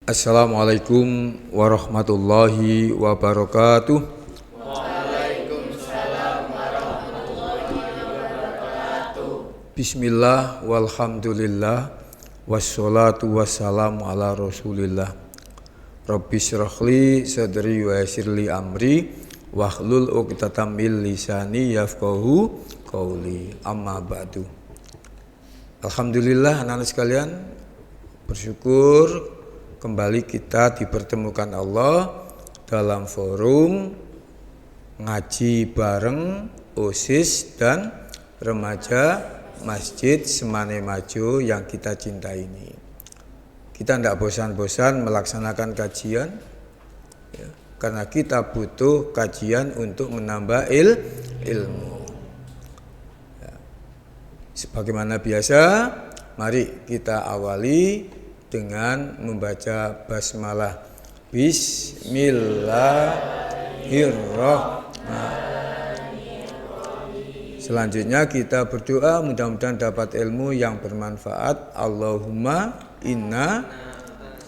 Assalamualaikum warahmatullahi wabarakatuh. Waalaikumsalam warahmatullahi wabarakatuh. Bismillah walhamdulillah wassalatu wassalamu ala rasulillah. Rabbi syrahli sadri wa yassirli amri wahlul 'uqdatam min lisani yafqahu qauli. Amma ba'du. Alhamdulillah anak-anak sekalian, bersyukur kembali kita dipertemukan Allah dalam forum ngaji bareng OSIS dan remaja Masjid Semane Majo yang kita cintai ini. Kita tidak bosan-bosan melaksanakan kajian ya, karena kita butuh kajian untuk menambah ilmu. Ya. Sebagaimana biasa, mari kita awali dengan membaca basmalah. Bismillahirrahmanirrahim. Selanjutnya kita berdoa mudah-mudahan dapat ilmu yang bermanfaat. Allahumma inna,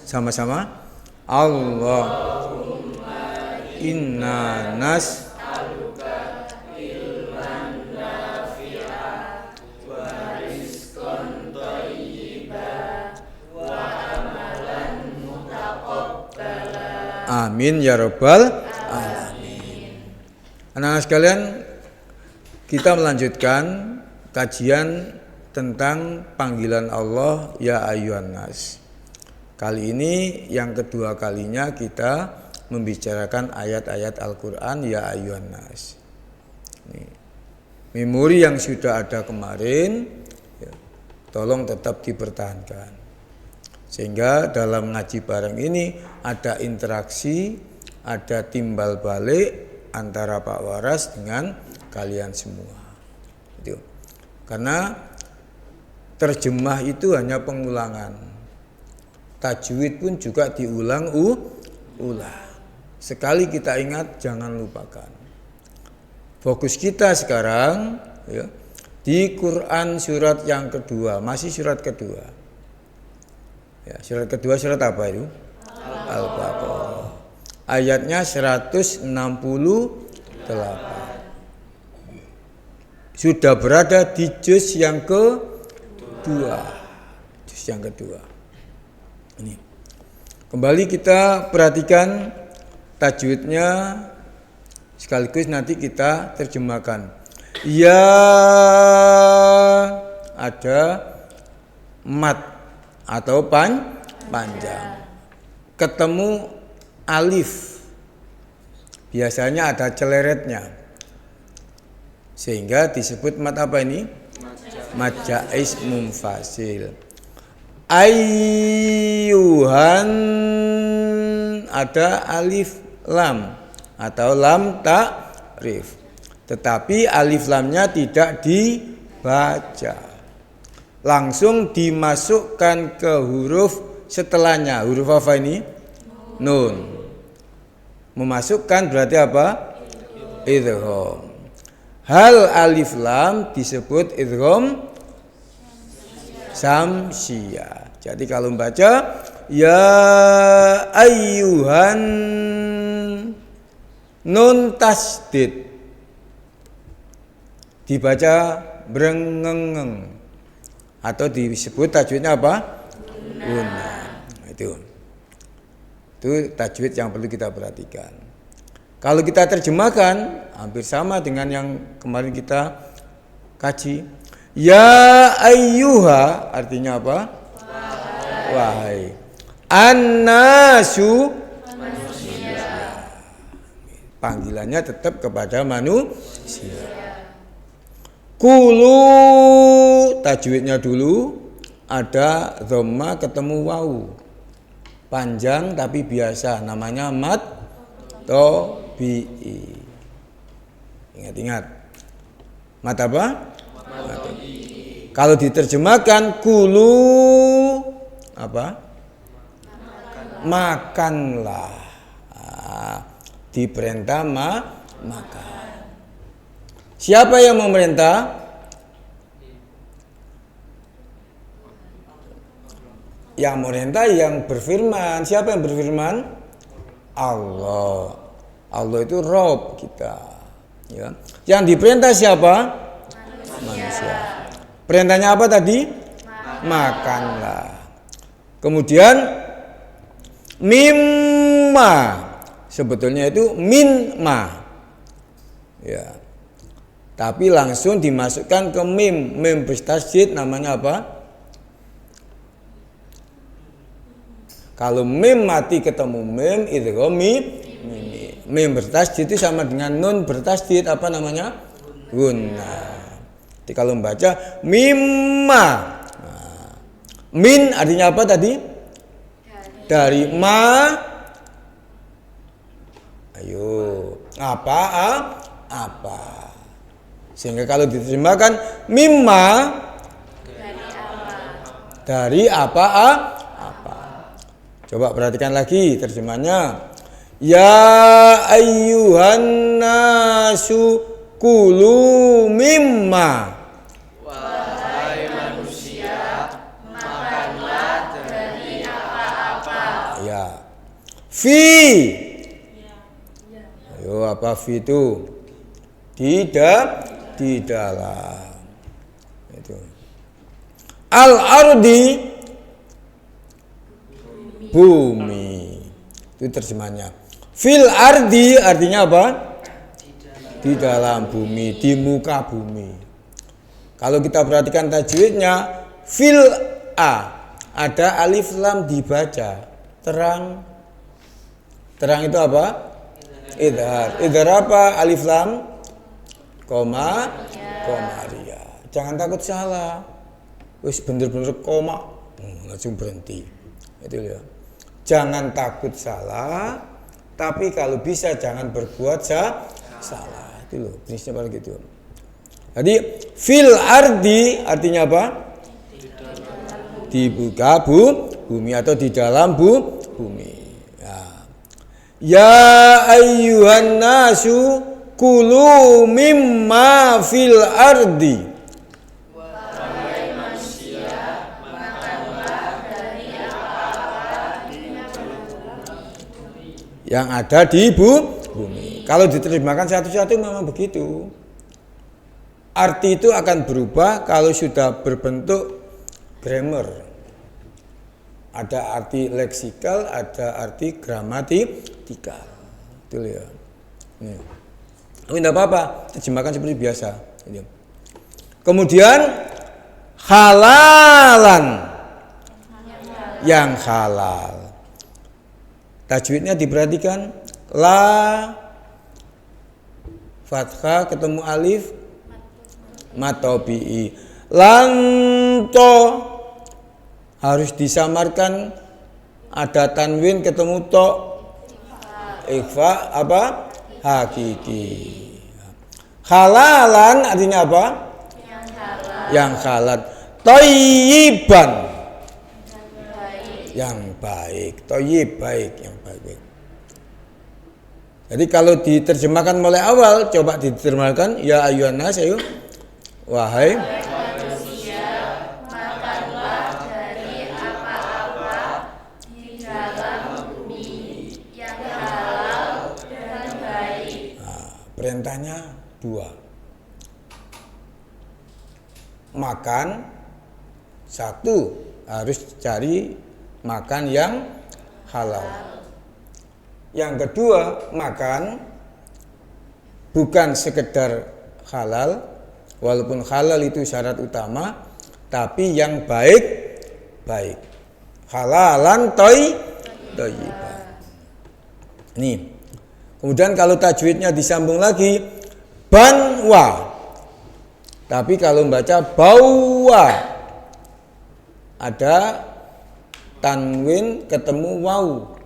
sama-sama, Allahumma inna nas'aluka ilman nafi'an wa rizqan thayyiban wa amalan mutaqabbala. Amin ya rabbal alamin. Anak-anak sekalian, kita melanjutkan kajian tentang panggilan Allah ya ayyuhan nas. Kali ini yang kedua kalinya kita membicarakan ayat-ayat Al-Quran ya ayyuhan nas. Memori yang sudah ada kemarin ya, tolong tetap dipertahankan, sehingga dalam ngaji bareng ini ada interaksi, ada timbal balik antara Pak Waras dengan kalian semua. Itu. Karena terjemah itu hanya pengulangan. Tajwid pun juga diulang-ulang. Sekali kita ingat, jangan lupakan. Fokus kita sekarang ya, di Quran surat yang kedua, masih surat kedua. Ya, surat kedua surat apa itu? Al-Baqarah. Ayatnya 168. Sudah berada di juz yang kedua. Juz yang kedua. Ini. Kembali kita perhatikan tajwidnya, sekaligus nanti kita terjemahkan. Ya, ada mat atau panjang. Ketemu alif. Biasanya ada celeretnya. Sehingga disebut mat apa ini? Mat jaiz munfasil. Ayyuhan, ada alif lam atau lam ta'rif. Tetapi alif lamnya tidak dibaca. Langsung dimasukkan ke huruf setelahnya. Huruf apa ini? Nun. Memasukkan berarti apa? Idgham. Hal alif lam disebut idgham samsiyah. Jadi kalau membaca ya ayyuhan nun tasdid, dibaca brengengeng atau disebut tajwidnya apa? Guna. Itu tajwid yang perlu kita perhatikan. Kalau kita terjemahkan hampir sama dengan yang kemarin kita kaji. Ya ayyuha artinya apa? Wahai. An-nasu, manusia. Panggilannya tetap kepada manusia. Kulu, tajwidnya dulu ada dhamma ketemu wawu. Panjang tapi biasa, namanya mat tobi'i. Ingat-ingat. Mat apa? Mat. Kalau diterjemahkan kulu apa? Makanlah. Diperintah makan. Siapa yang memerintah? Yang merintah yang berfirman. Siapa yang berfirman? Allah. Allah itu Rabb kita. Ya. Yang diperintah siapa? Manusia. Perintahnya apa tadi? Makanlah. Kemudian mimma. Sebetulnya itu minma. Ya. Tapi langsung dimasukkan ke mim. Mim bertasydid namanya apa? Kalau mim mati ketemu mim idgham mim bertasydid itu sama dengan nun bertasydid apa namanya? Gunnah. Jadi kalau membaca mimma. Nah, min artinya apa tadi? Dari ma. Ayo, apa? Sehingga kalau diterjemahkan mimma dari apa? Coba perhatikan lagi terjemahnya. Ya ayyuhan nasu kulu mimma. Wahai manusia, makanlah dari apa-apa. Ya. Fi. Ayo apa fi itu? Di dalam. Itu. Al-ardi bumi. Itu terjemahnya. Fil ardi artinya apa? Di dalam bumi, di muka bumi. Kalau kita perhatikan tajwidnya, fil a ada alif lam dibaca. Terang. Terang itu apa? Idhar. Idhar apa? Alif lam koma ria. Jangan takut salah. Wis bener-bener koma, langsung berhenti. Itu ya. Jangan takut salah, tapi kalau bisa jangan berbuat salah. Itu loh, prinsipnya pada gitu. Jadi fil ardi artinya apa? Di muka bumi atau di dalam bumi. Ya ayyuhan nasu kulu mimma fil ardi. Wahai manusia, makanlah dari apa-apa yang ada di bumi. Kalau diterjemahkan satu-satu memang begitu. Arti itu akan berubah kalau sudah berbentuk grammar. Ada arti leksikal, ada arti gramatikal. Itu ya. Ini. Tapi tidak apa-apa, terjemahkan seperti biasa. Kemudian halalan, yang halal. Tajwidnya diperhatikan, la fathah ketemu alif matobi'i. Lanto harus disamarkan, ada tanwin ketemu to. Ikhfa apa? Hakiki. Halalan artinya apa? Yang halal. Thayyiban. Yang baik. Thayyib baik, yang baik. Jadi kalau diterjemahkan mulai awal, coba diterjemahkan ya ayyuhan nas, ayo. Wahai manusia, makanlah dari apa-apa di dalam bumi yang halal dan baik. perintahnya 2. Makan 1 harus cari makan yang halal. Yang kedua, makan bukan sekedar halal, walaupun halal itu syarat utama, tapi yang baik. Halalan thayyiban. Nih. Kemudian kalau tajwidnya disambung lagi, banwa. Tapi kalau membaca bawa, ada tanwin ketemu waw.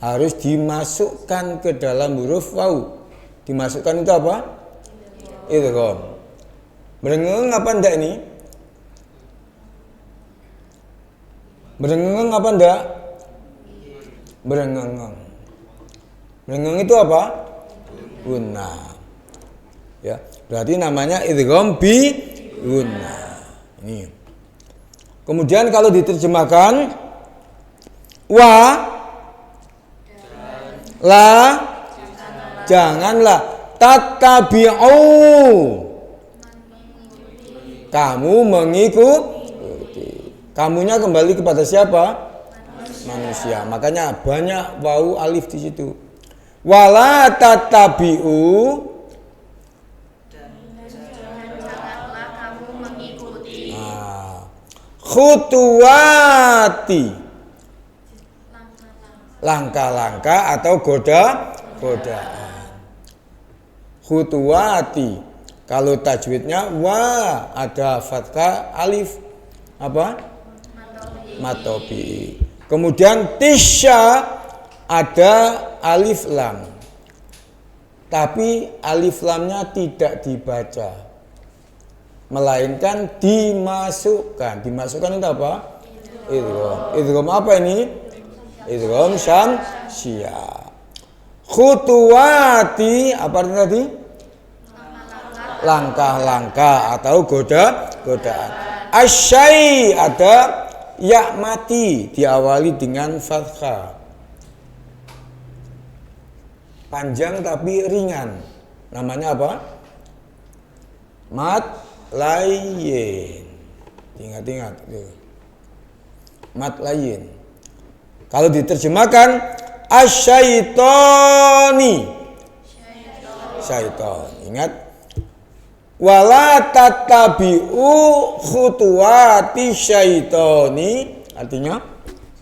Harus dimasukkan ke dalam huruf waw. Dimasukkan itu apa? Idgham. Berengeng apa enggak ini? Berengeng apa enggak? Berengeng. Berengeng itu apa? Gunnah. Ya, berarti namanya idgham bi gunnah. Ini. Kemudian kalau diterjemahkan Wa la janganlah. Tattabi'u kamu mengikuti. Kamunya kembali kepada siapa? Manusia. Makanya banyak wau alif di situ. Wala tattabi'u janganlah kamu mengikuti khutuwati langkah-langkah atau godaan. Khutuwati kalau tajwidnya wa ada fathah alif apa? Matobi. Kemudian tisya ada alif lam. Tapi alif lamnya tidak dibaca. Melainkan dimasukkan. Dimasukkan itu apa? Idgham. Idgham apa ini? Idgham syamsiyah. Khutuwati apa artinya tadi? Langkah-langkah atau godaan. Asyai ada ya mati diawali dengan fathah. Panjang tapi ringan. Namanya apa? Mat layin. Ingat-ingat. Mat layin. Kalau diterjemahkan asyaitoni. Syaiton. Ingat. Wala tattabi'u khutuwati syaitoni. Artinya?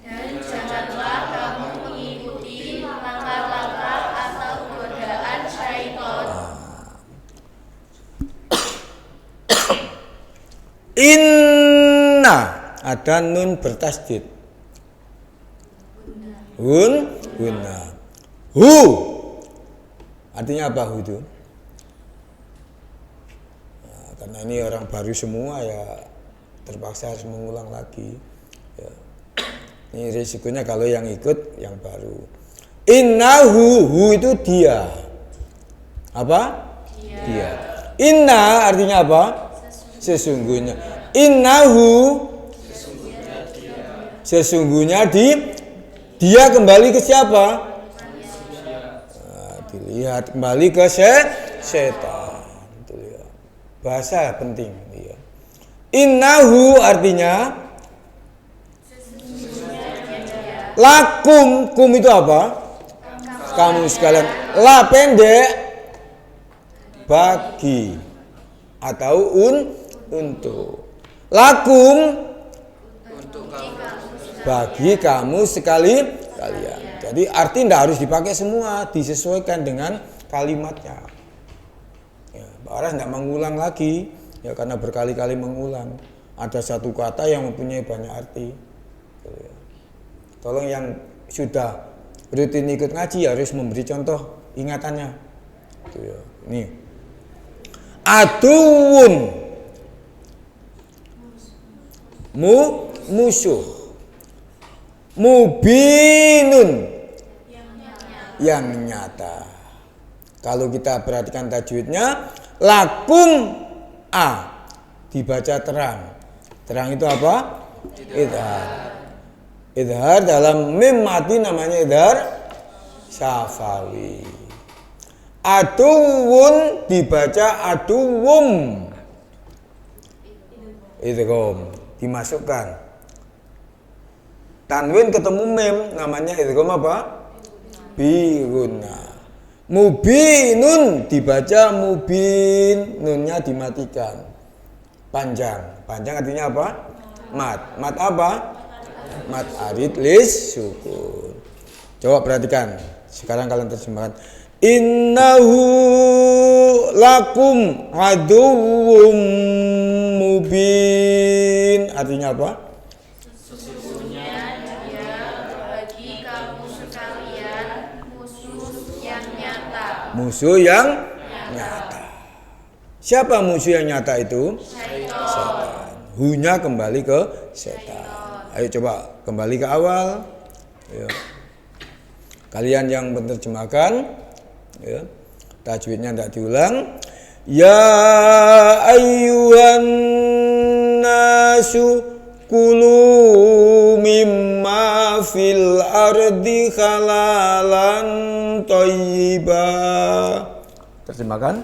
Dan janganlah kamu mengikuti langkah-langkah atau godaan syaitan. Inna ada nun bertasdid. Hunna. Hu artinya apa hu itu? Nah, karena ini orang baru semua ya terpaksa harus mengulang lagi. Ya. Ini risikonya kalau yang ikut yang baru. Innahu hu itu dia. Apa? Dia. Inna artinya apa? Sesungguhnya. Innahu sesungguhnya dia kembali ke siapa? Nah, dilihat kembali ke setan. Bahasa penting. Ya. Innahu artinya lakum. Kum itu apa? Kamu sekalian. La pendek bagi atau untuk. Lakum bagi kamu kalian. Jadi arti tidak harus dipakai semua, disesuaikan dengan kalimatnya. Ya, Pak Aras tidak mengulang lagi, ya karena berkali-kali mengulang. Ada satu kata yang mempunyai banyak arti. Tolong yang sudah rutin ikut ngaji harus memberi contoh ingatannya. Ini aduun musuh. Mubinun yang nyata. Kalau kita perhatikan tajwidnya lakum dibaca terang. Terang itu apa? Idhar. Idhar dalam mim mati namanya idhar syafawi. Aduwun dibaca aduwum. Idgham dimasukkan. Tanwin ketemu mim namanya idgham apa? Bi-gunna. Mubinun dibaca mubin, nunnya dimatikan. Panjang. Panjang artinya apa? Mat. Mat apa? Mat arid lis sukun. Coba perhatikan. Sekarang kalian terjemahkan. Innahu lakum aduwwum mubin. Artinya apa? Musuh yang nyata. Siapa musuh yang nyata itu? Setan. Hunya kembali ke setan. Ayo coba kembali ke awal. Ya. Kalian yang menerjemahkan, ya. Tajwidnya tidak diulang. Ya ayyuhan nasu kulu mimma fil ardi halalan thayyiba. Terjemahkan.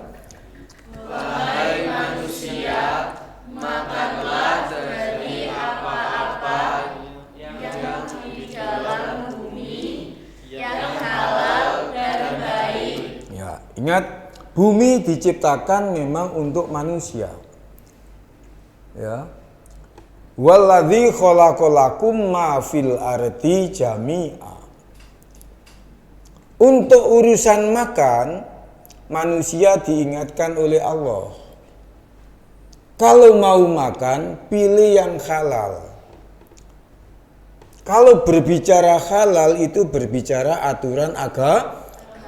Wahai manusia, makanlah dari apa-apa yang di dalam bumi yang halal dan baik. Ya, ingat, bumi diciptakan memang untuk manusia. Ya. Walladzi khalaqalakum ma fil ardi jami'a. Untuk urusan makan, manusia diingatkan oleh Allah. Kalau mau makan, pilih yang halal. Kalau berbicara halal itu berbicara aturan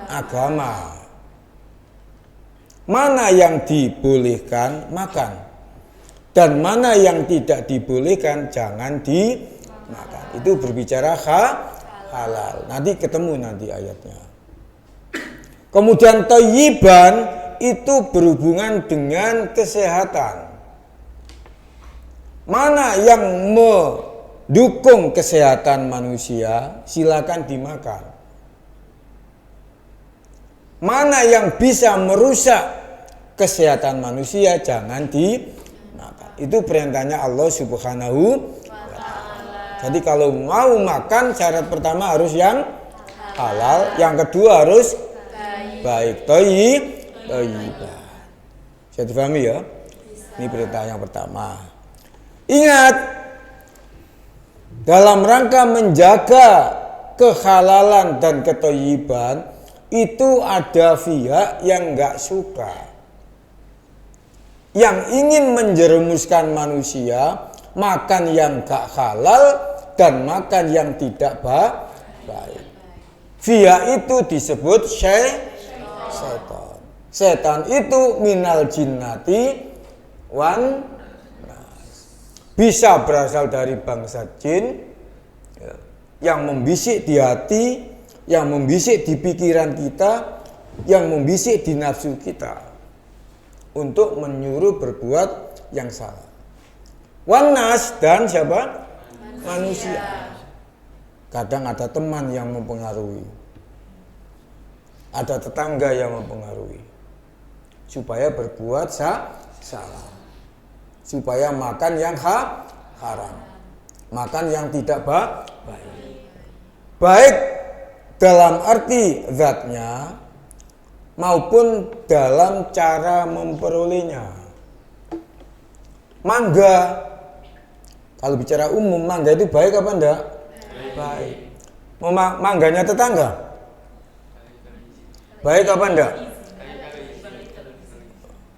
agama. Mana yang dibolehkan, makan. Dan mana yang tidak dibolehkan, jangan dimakan. Itu berbicara halal. Nanti ketemu nanti ayatnya. Kemudian thayyiban itu berhubungan dengan kesehatan. Mana yang mendukung kesehatan manusia, silakan dimakan. Mana yang bisa merusak kesehatan manusia, jangan dimakan. Itu perintahnya Allah Subhanahu wa Ta'ala. Jadi kalau mau makan, syarat pertama harus yang halal, yang kedua harus baik, thayyibah. Bisa dipahami ya? Ini perintah yang pertama. Ingat, dalam rangka menjaga kehalalan dan kethayyiban, itu ada pihak yang enggak suka, yang ingin menjerumuskan manusia makan yang gak halal dan makan yang tidak baik. Via itu disebut setan. Setan itu minal jinnati wan nas. Bisa berasal dari bangsa jin, ya, yang membisik di hati, yang membisik di pikiran kita, yang membisik di nafsu kita, untuk menyuruh berbuat yang salah. Wanas dan siapa? Manusia. Kadang ada teman yang mempengaruhi, ada tetangga yang mempengaruhi, supaya berbuat salah, supaya makan yang haram, makan yang tidak baik. Baik dalam arti zatnya maupun dalam cara memperolehnya. Mangga, kalau bicara umum, mangga itu baik apa enggak? Baik. Mangganya tetangga, baik apa enggak?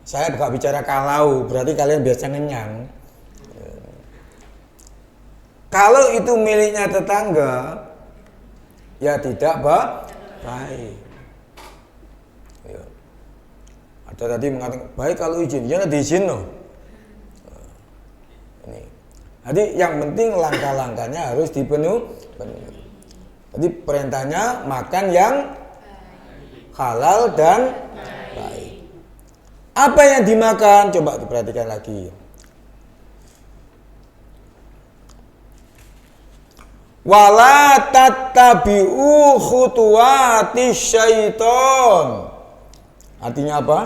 Saya enggak bicara kalau, berarti kalian biasa ngenyang. Kalau itu miliknya tetangga, ya tidak baik. Ada tadi mengatakan baik kalau izin, ya diizin loh. Ini. Jadi yang penting langkah-langkahnya harus dipenuhi. Jadi perintahnya makan yang halal dan baik. Apa yang dimakan? Coba diperhatikan lagi. Wala tattabi'u khutuwati syaiton. Artinya apa?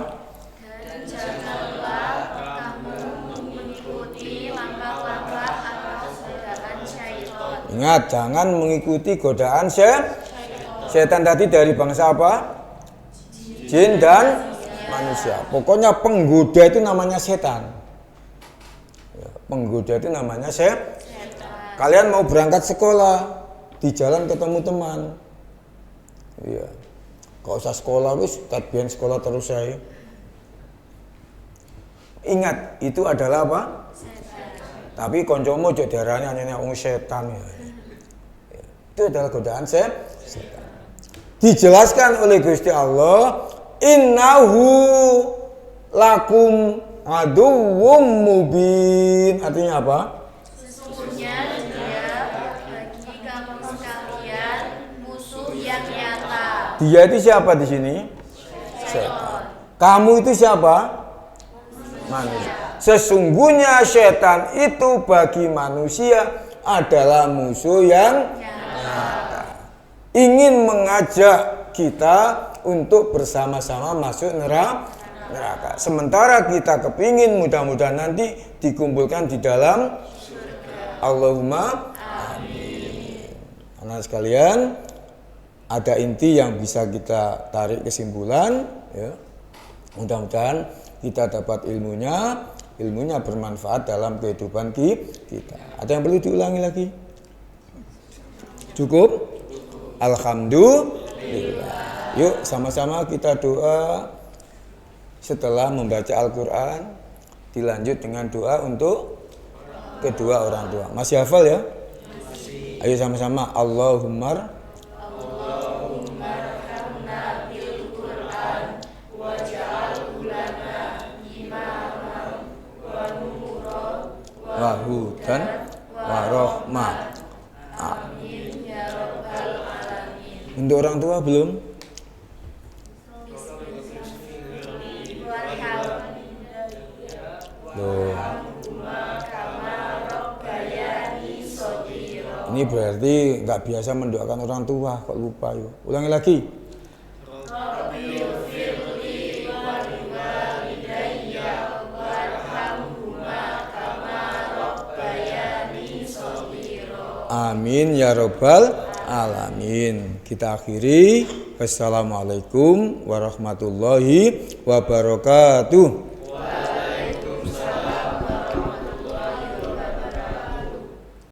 Dan janganlah kamu mengikuti langkah-langkah atau godaan syaitan. Ingat, jangan mengikuti godaan setan tadi dari bangsa apa? Jin dan manusia. Pokoknya penggoda itu namanya setan. Penggoda itu namanya setan. Kalian mau berangkat sekolah, di jalan ketemu teman. Iya. Gak usah sekolah, wis biar sekolah terus saya. Ingat, itu adalah apa? Setan. Tapi koncomo ojo diarani hanya setan ya. Itu adalah godaan setan. Dijelaskan oleh Gusti Allah, innahu lakum aduwwum mubin. Artinya apa? Sesungguhnya dia bagi kamu sekalian musuh yang nyata. Dia itu siapa di sini? Setan. Kamu itu siapa? Manusia. Sesungguhnya setan itu bagi manusia adalah musuh yang nyata. Ingin mengajak kita untuk bersama-sama masuk neraka. Sementara kita kepingin mudah-mudahan nanti dikumpulkan di dalam surga. Allahumma amin. Anak sekalian, ada inti yang bisa kita tarik kesimpulan, ya. Mudah-mudahan kita dapat ilmunya bermanfaat dalam kehidupan kita. Ada yang perlu diulangi lagi? Cukup? Alhamdulillah. Yuk sama-sama kita doa setelah membaca Al-Quran, dilanjut dengan doa untuk kedua orang tua. Masih hafal ya? Ayo sama-sama. Allahumma wahudan warohmah. Amin ya rabbal alamin. Untuk orang tua belum? Loh. Ini berarti nggak biasa mendoakan orang tua, kok lupa yuk. Ulangi lagi. Amin ya rabbal alamin. Kita akhiri. Wassalamualaikum warahmatullahi wabarakatuh.